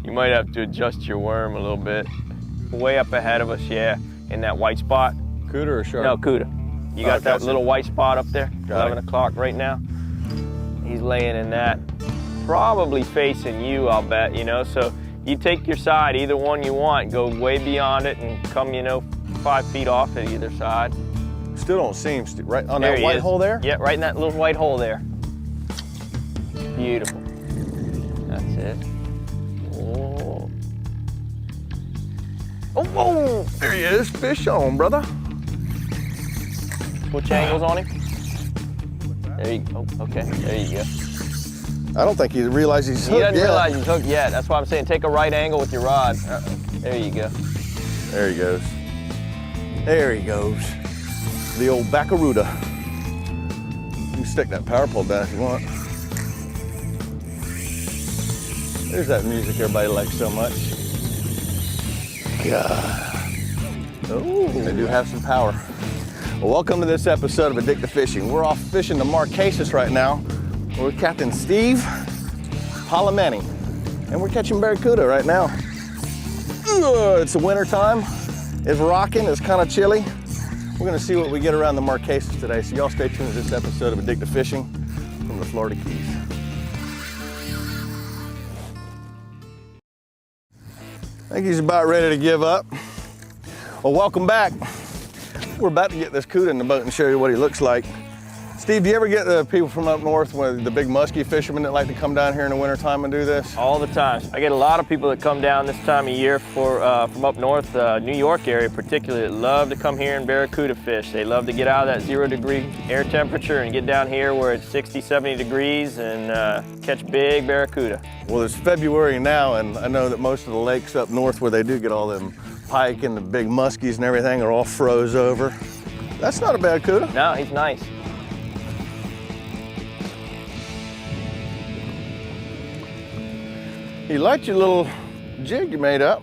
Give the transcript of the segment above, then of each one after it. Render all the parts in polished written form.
You might have to adjust your worm a little bit. Way up ahead of us, yeah, in that white spot. Cooter or shark? No, Cuda. You got that little white spot up there, 11 o'clock right now. He's laying in that, probably facing you, I'll bet, you know, so you take your side, either one you want, go way beyond it and come, you know, 5 feet off at either side. Still don't seem, right on that white hole there? Yeah, right in that little white hole there. Beautiful. That's it. Oh. Oh, whoa, there he is, fish on, brother. Which angle's on him? There you go, okay, there you go. I don't think he realized he's hooked yet. He doesn't realize he's hooked yet. That's why I'm saying take a right angle with your rod. There you go. There he goes. There he goes. The old Barracuda. You can stick that power pole down if you want. There's that music everybody likes so much. God. Oh, they do have some power. Well, welcome to this episode of Addictive Fishing. We're off fishing the Marquesas right now. We're with Captain Steve Impallomeni, and we're catching Barracuda right now. It's the winter time. It's rocking, it's kind of chilly. We're gonna see what we get around the Marquesas today, so y'all stay tuned to this episode of Addictive Fishing from the Florida Keys. I think he's about ready to give up. Well, welcome back. We're about to get this Cuda in the boat and show you what he looks like. Steve, do you ever get the people from up north, the big musky fishermen that like to come down here in the wintertime and do this? All the time. I get a lot of people that come down this time of year from up north, New York area particularly, that love to come here and Barracuda fish. They love to get out of that 0-degree air temperature and get down here where it's 60, 70 degrees and catch big Barracuda. Well, it's February now, and I know that most of the lakes up north where they do get all them pike and the big muskies and everything are all froze over. That's not a bad Cuda. No, he's nice. You liked your little jig you made up.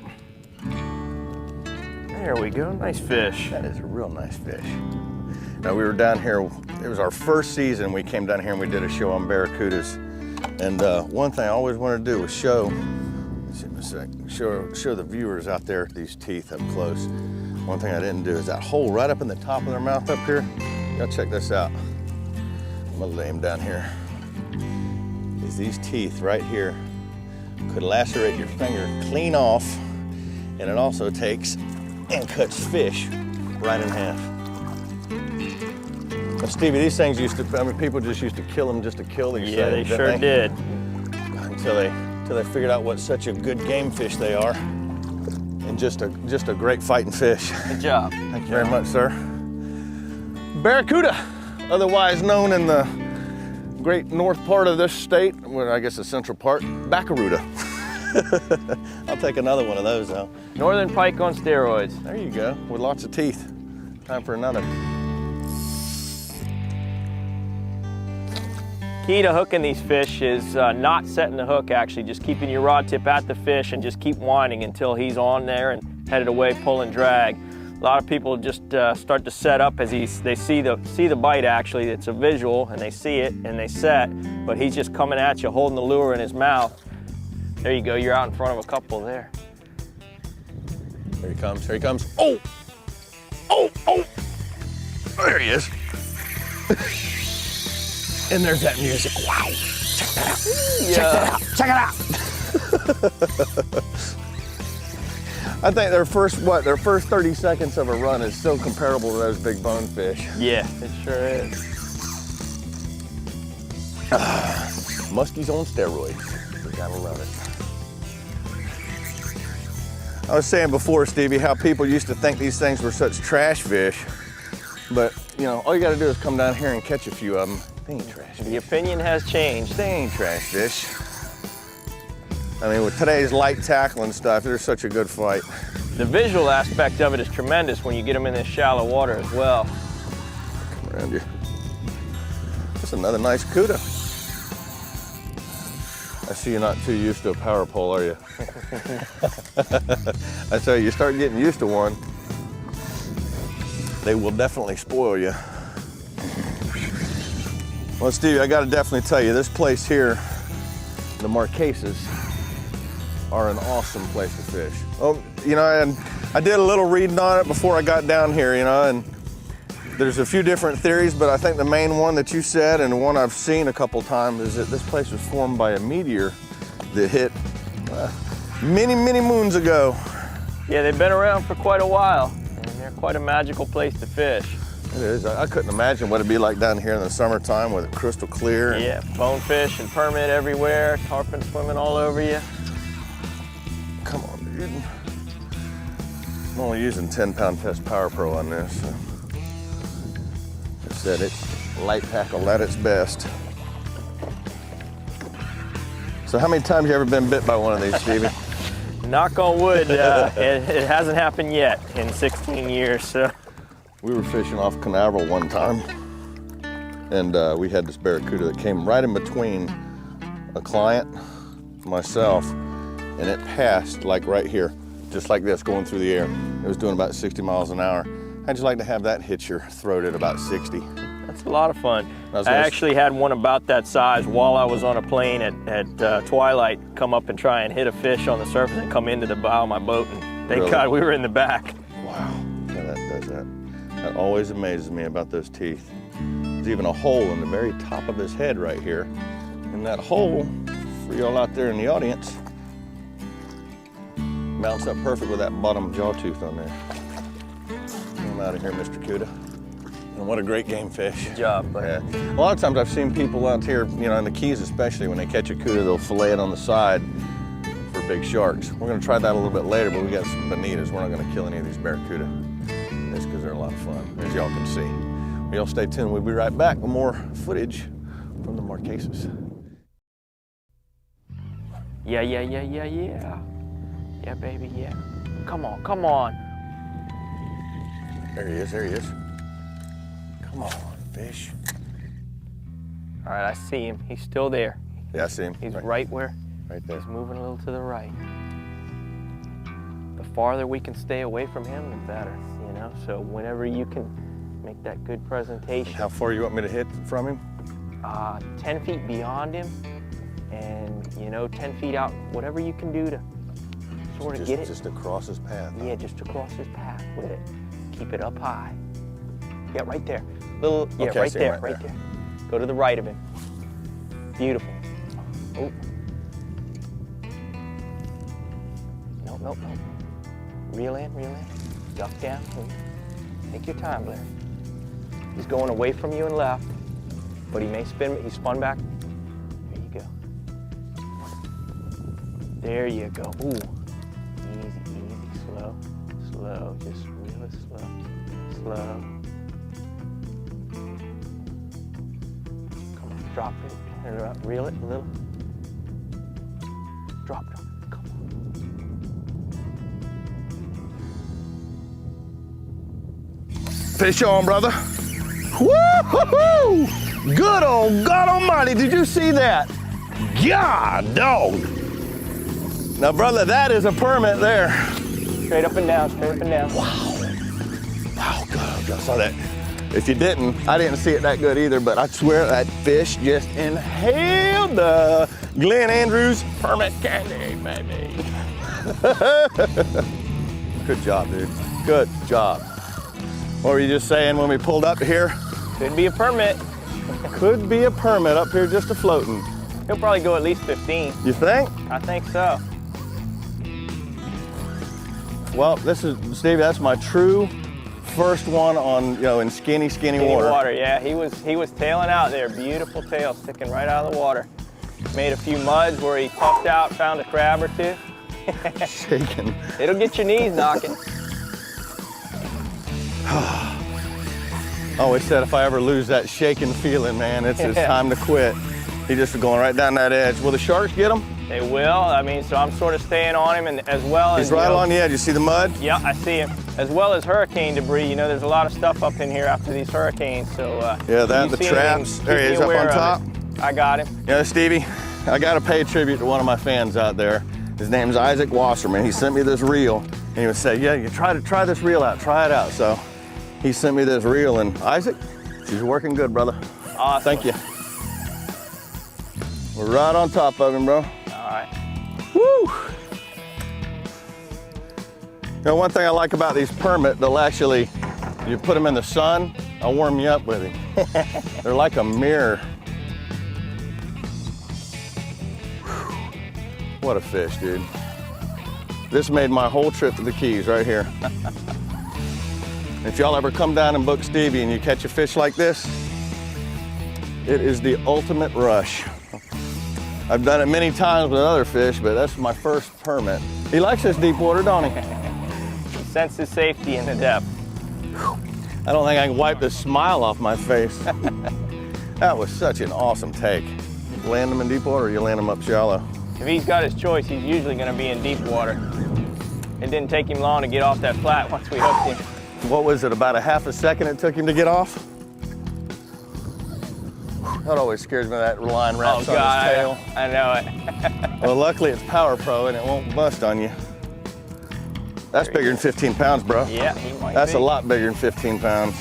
There we go, nice fish. That is a real nice fish. Now we were down here, it was our first season we came down here and we did a show on Barracudas. And one thing I always wanted to do was show the viewers out there these teeth up close. One thing I didn't do is that hole right up in the top of their mouth up here. Y'all check this out. I'm gonna lay him down here. Is these teeth right here could lacerate your finger clean off, and it also takes and cuts fish right in half. Well, Stevie, these things used to, I mean, people just used to kill them just to kill these things. Yeah, they sure did. Until they figured out what such a good game fish they are, and just a great fighting fish. Good job. Thank you very much, sir. Barracuda, otherwise known in the great north part of this state, well, I guess the central part, Barracuda. I'll take another one of those though. Northern pike on steroids. There you go, with lots of teeth. Time for another. Key to hooking these fish is not setting the hook actually, just keeping your rod tip at the fish and just keep winding until he's on there and headed away, pull and drag. A lot of people just start to set up as they see the bite actually. It's a visual and they see it and they set, but he's just coming at you holding the lure in his mouth. There you go, you're out in front of a couple there. Here he comes, here he comes. Oh! Oh, oh! There he is. And there's that music. Wow! Check that out. Yeah. Check that out. Check it out. I think their first 30 seconds of a run is so comparable to those big bonefish. Yeah, it sure is. Muskies on steroids. We gotta love it. I was saying before, Stevie, how people used to think these things were such trash fish, but you know, all you gotta do is come down here and catch a few of them. They ain't trash fish. The opinion has changed. They ain't trash fish. I mean, with today's light tackle and stuff, they're such a good fight. The visual aspect of it is tremendous when you get them in this shallow water as well. Come around you. That's another nice Cuda. I see you're not too used to a power pole, are you? I tell you, you start getting used to one, they will definitely spoil you. Well, Stevie, I gotta definitely tell you, this place here, the Marquesas, are an awesome place to fish. Oh, you know, and I did a little reading on it before I got down here, you know, and there's a few different theories, but I think the main one that you said and the one I've seen a couple times is that this place was formed by a meteor that hit many, many moons ago. Yeah, they've been around for quite a while, and they're quite a magical place to fish. It is. I couldn't imagine what it'd be like down here in the summertime with it crystal clear. Yeah, bonefish and permit everywhere, tarpon swimming all over you. Come on, dude. I'm only using 10-pound test Power Pro on this. So. I said it's light tackle at its best. So how many times have you ever been bit by one of these, Stevie? Knock on wood, it hasn't happened yet in 16 years. So. We were fishing off Canaveral one time, and we had this Barracuda that came right in between a client, myself, and it passed like right here, just like this, going through the air. It was doing about 60 miles an hour. How'd you like to have that hit your throat at about 60? That's a lot of fun. I actually had one about that size while I was on a plane at twilight come up and try and hit a fish on the surface and come into the bow of my boat, and thank God we were in the back. Wow, yeah, that does that. That always amazes me about those teeth. There's even a hole in the very top of his head right here. And that hole, for y'all out there in the audience, mounts up perfect with that bottom jaw tooth on there. I'm out of here, Mr. Cuda. And what a great game fish. Good job, buddy. Yeah. A lot of times I've seen people out here, you know, in the Keys especially, when they catch a Cuda, they'll fillet it on the side for big sharks. We're gonna try that a little bit later, but we got some bonitas. We're not gonna kill any of these Barracuda. That's because they're a lot of fun, as y'all can see. Well, y'all stay tuned. We'll be right back with more footage from the Marquesas. Yeah. Yeah, baby, yeah. Come on, come on. There he is, there he is. Come on, fish. All right, I see him. He's still there. Yeah, I see him. He's right where? Right there. He's moving a little to the right. The farther we can stay away from him, the better, you know? So whenever you can make that good presentation. How far you want me to hit from him? 10 feet beyond him, and, you know, 10 feet out, whatever you can do to sort of get it. Just across his path. Yeah, just across his path with it. Keep it up high. Yeah, right there. Little, yeah, okay, right there, right there. Go to the right of him. Beautiful. Oh. Nope. Reel in. Duck down. Take your time, Blair. He's going away from you and left, but he may spin. He spun back. There you go. There you go. Ooh. Easy. Slow. Just reel it slow. Come on, drop it. Turn it up. Reel it a little. Drop. Come on. Fish on, brother. Woo-hoo-hoo! Good old God Almighty, did you see that? God, dog. Now, brother, that is a permit there. Straight up and down. Wow, God, I saw that. If you didn't, I didn't see it that good either, but I swear that fish just inhaled the Glen Andrews permit candy, baby. Good job, dude. Good job. What were you just saying when we pulled up here? Could be a permit. Could be a permit up here just a-floating. He'll probably go at least 15. You think? I think so. Well, this is, Stevie, that's my true first one on, you know, in skinny water. Yeah, he was tailing out there. Beautiful tail sticking right out of the water. Made a few muds where he puffed out, found a crab or two. Shaking. It'll get your knees knocking. I always said if I ever lose that shaking feeling, man, it's time to quit. He's just going right down that edge. Will the sharks get him? They will. I mean, so I'm sort of staying on him, and as well as... He's right along the edge. You see the mud? Yeah, I see him. As well as hurricane debris. You know, there's a lot of stuff up in here after these hurricanes, so... yeah, that, the traps. There he is up on top. I got him. You know, Stevie, I got to pay a tribute to one of my fans out there. His name's Isaac Wasserman. He sent me this reel, and he would say, yeah, you try this reel out. Try it out. So he sent me this reel, and Isaac, she's working good, brother. Awesome. Thank you. We're right on top of him, bro. All right. Woo! You know, one thing I like about these permit, they'll actually, you put them in the sun, I'll warm you up with them. They're like a mirror. Whew. What a fish, dude. This made my whole trip to the Keys right here. If y'all ever come down and book Stevie and you catch a fish like this, it is the ultimate rush. I've done it many times with other fish, but that's my first permit. He likes this deep water, don't he? He senses safety in the depth. I don't think I can wipe the smile off my face. That was such an awesome take. Land them in deep water or you land them up shallow? If he's got his choice, he's usually going to be in deep water. It didn't take him long to get off that flat once we hooked him. What was it, about a half a second it took him to get off? That always scares me, that line wraps on his tail. I know it. Well, luckily it's Power Pro and it won't bust on you. That's bigger than 15 pounds, bro. Yeah, he might That's be. a lot bigger than 15 pounds.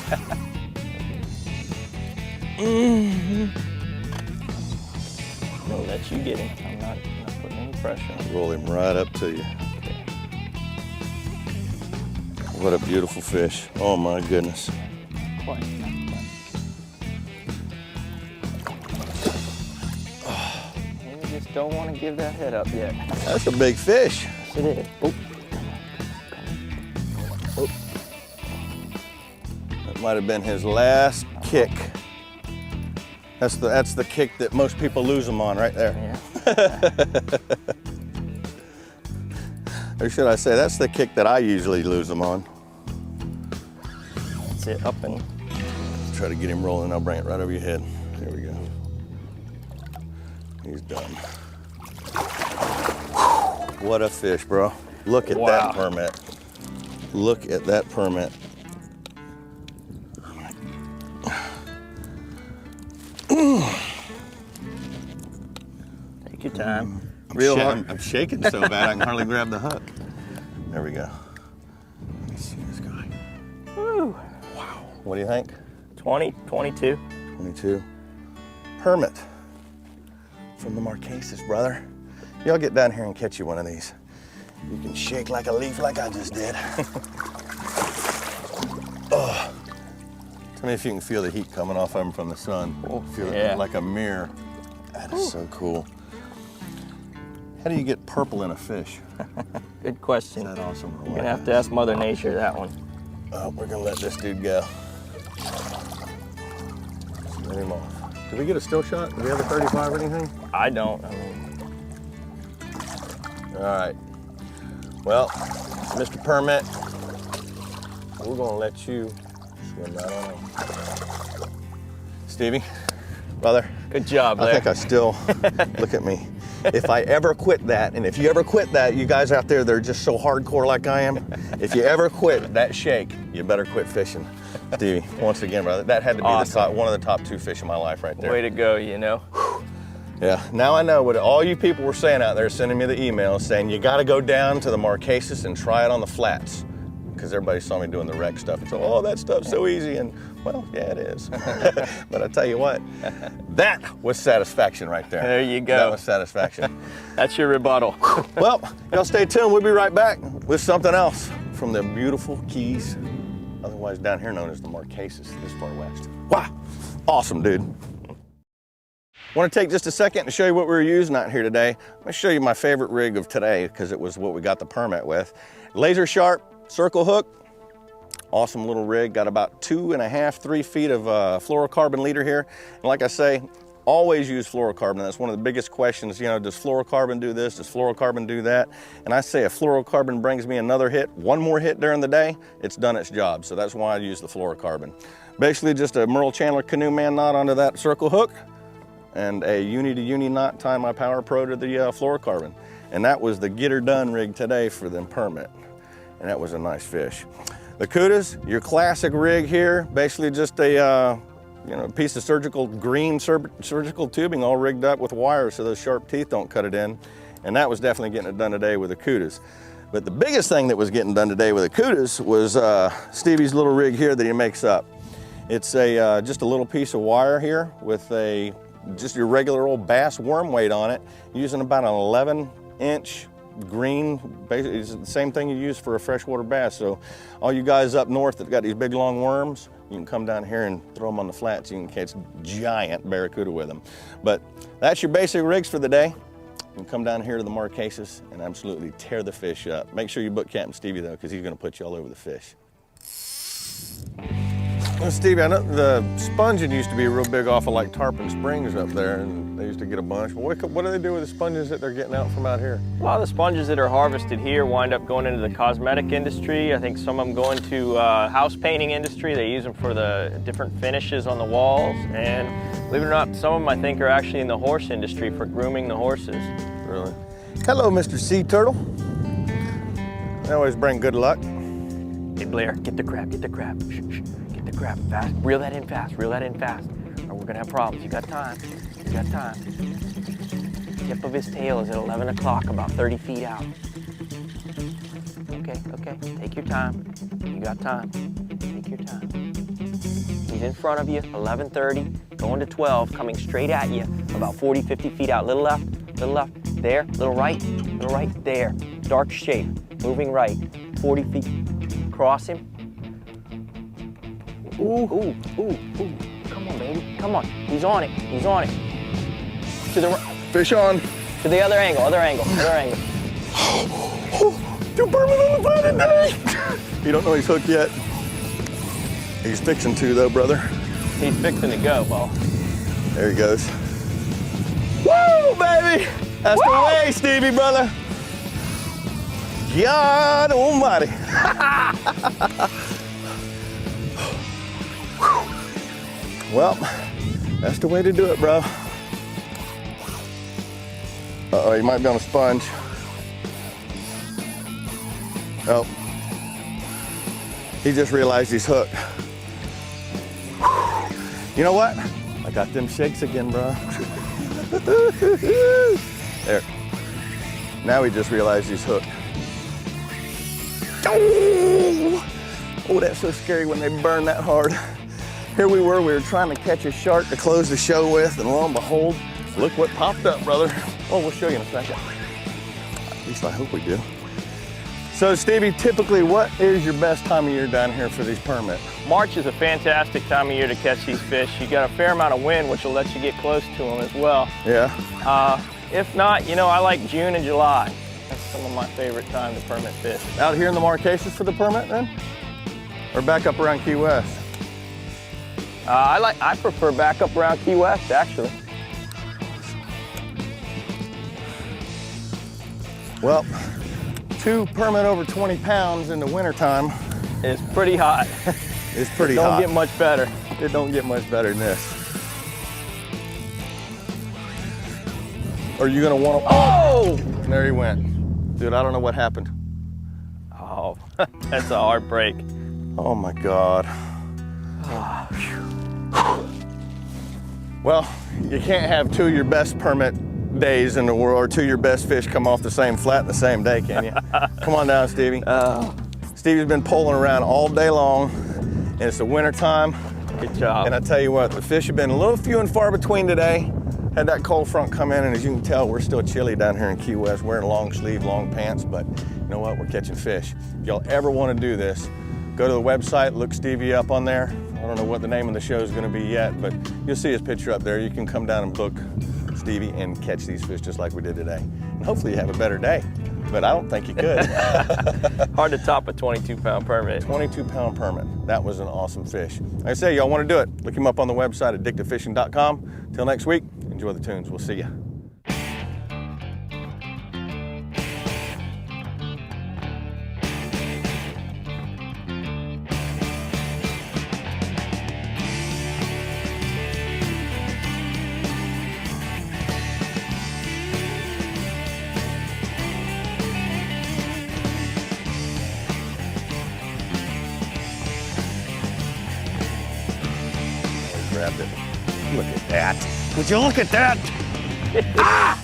I'll let you get him. I'm not putting any pressure on. Roll him right up to you. What a beautiful fish. Oh my goodness. Quite. You just don't want to give that head up yet. That's a big fish. Yes, it is. Oh. Oh. That might have been his last kick. That's the kick that most people lose them on right there. Yeah. Or should I say, that's the kick that I usually lose them on. That's it, up and. Let's try to get him rolling. I'll bring it right over your head. There we go. He's done. What a fish, bro. Look at that permit. Look at that permit. Take your time. I'm shaking so bad I can hardly grab the hook. There we go. Let me see this guy. Woo. Wow. What do you think? 20, 22. 22. Permit from the Marquesas, brother. Y'all get down here and catch you one of these. You can shake like a leaf like I just did. Oh. Tell me if you can feel the heat coming off of them from the sun. Feel it like a mirror. That is so cool. How do you get purple in a fish? Good question. Is that awesome? You're gonna have to ask Mother Nature that one. We're gonna let this dude go. Let him off. Did we get a still shot? Do we have a 35 or anything? I don't. I mean, all right. Well, Mr. Permit, we're gonna let you swim right on in. Stevie, brother. good job, Blair. I think I still, look at me. If I ever quit that, and if you ever quit that, you guys out there, they're just so hardcore like I am. If you ever quit that shake, you better quit fishing. Stevie, once again, brother, that had to be Awesome. one of the top 2 fish in my life right there. Way to go, you know. Yeah, now I know what all you people were saying out there, sending me the emails saying you got to go down to the Marquesas and try it on the flats, because everybody saw me doing the wreck stuff and so, oh, that stuff's so easy, and well, yeah, it is. But I tell you what, that was satisfaction right there. There you go. That was satisfaction. That's your rebuttal. Well, y'all stay tuned. We'll be right back with something else from the beautiful Keys, otherwise down here known as the Marquesas, this far west. Wow, awesome, dude. I want to take just a second to show you what we were using out here today. I'm going to show you my favorite rig of today because it was what we got the permit with. Laser sharp circle hook. Awesome little rig. Got about 2.5, 3 feet of fluorocarbon leader here. And like I say, always use fluorocarbon. That's one of the biggest questions. You know, does fluorocarbon do this? Does fluorocarbon do that? And I say if fluorocarbon brings me another hit, one more hit during the day, it's done its job. So that's why I use the fluorocarbon. Basically just a Merle Chandler canoe man knot onto that circle hook, and a uni to uni knot, tie my Power Pro to the fluorocarbon. And that was the get her done rig today for the permit. And that was a nice fish. The Cudas, your classic rig here, basically just a piece of green surgical tubing all rigged up with wires so those sharp teeth don't cut it in. And that was definitely getting it done today with the Cudas. But the biggest thing that was getting done today with the Cudas was Stevie's little rig here that he makes up. It's just a little piece of wire here with just your regular old bass worm weight on it, using about an 11-inch green. Basically, it's the same thing you use for a freshwater bass. So all you guys up north that got these big long worms, you can come down here and throw them on the flats. You can catch giant barracuda with them. But that's your basic rigs for the day. You can come down here to the Marquesas and absolutely tear the fish up. Make sure you book Captain Stevie though, because he's gonna put you all over the fish. Well, Stevie, I know the sponging used to be real big off of like Tarpon Springs up there, and they used to get a bunch. But what do they do with the sponges that they're getting out from out here? A lot of the sponges that are harvested here wind up going into the cosmetic industry. I think some of them go into house painting industry. They use them for the different finishes on the walls. And believe it or not, some of them I think are actually in the horse industry for grooming the horses. Really? Hello, Mr. Sea Turtle. They always bring good luck. Hey Blair, get the crab, get the crab. Shh, shh. Get the crab fast. Reel that in fast, reel that in fast. Or we're gonna have problems. You got time, you got time. Tip of his tail is at 11 o'clock, about 30 feet out. Okay, okay, take your time. You got time, take your time. He's in front of you, 11:30, going to 12, coming straight at you, about 40, 50 feet out. Little left, there, little right, there. Dark shape, moving right, 40 feet. Cross him. Ooh, ooh, ooh, ooh. Come on, baby. Come on. He's on it. He's on it. To the right. Fish on. To the other angle, other angle. Two permit on the fly today. You don't know he's hooked yet. He's fixing to though, brother. He's fixing to go, Bo. There he goes. Woo, baby! That's the way, Stevie, brother. God almighty. Well, that's the way to do it, bro. Uh-oh, he might be on a sponge. Oh. He just realized he's hooked. You know what? I got them shakes again, bro. There. Now he just realized he's hooked. Oh, that's so scary when they burn that hard. Here we were trying to catch a shark to close the show with, and lo and behold, look what popped up, brother. Oh, we'll show you in a second. At least I hope we do. So Stevie, typically what is your best time of year down here for these permits? March is a fantastic time of year to catch these fish. You got a fair amount of wind, which will let you get close to them as well. Yeah. If not, you know, I like June and July. That's some of my favorite time to permit fish. Out here in the Marquesas for the permit then? Or back up around Key West? I prefer back up around Key West, actually. Well, 2 permit over 20 pounds in the wintertime. It's pretty hot. It's pretty hot. Don't get much better. It don't get much better than this. Are you gonna want to? Oh! There he went. Dude, I don't know what happened. Oh, that's a heartbreak. Oh my God. Well, you can't have 2 of your best permit days in the world, or 2 of your best fish come off the same flat in the same day, can you? Come on down, Stevie. Stevie's been pulling around all day long, and it's the winter time. Good job. And I tell you what, the fish have been a little few and far between today. Had that cold front come in, and as you can tell, we're still chilly down here in Key West, wearing long sleeve, long pants, but you know what, we're catching fish. If y'all ever want to do this, go to the website, look Stevie up on there. I don't know what the name of the show is going to be yet, but you'll see his picture up there. You can come down and book Stevie and catch these fish just like we did today. And hopefully you have a better day, but I don't think you could. Hard to top a 22-pound permit. 22-pound permit. That was an awesome fish. Like I say, y'all want to do it, look him up on the website, addictivefishing.com. Till next week, enjoy the tunes. We'll see ya. Grabbed it. Look at that. Would you look at that? Ah!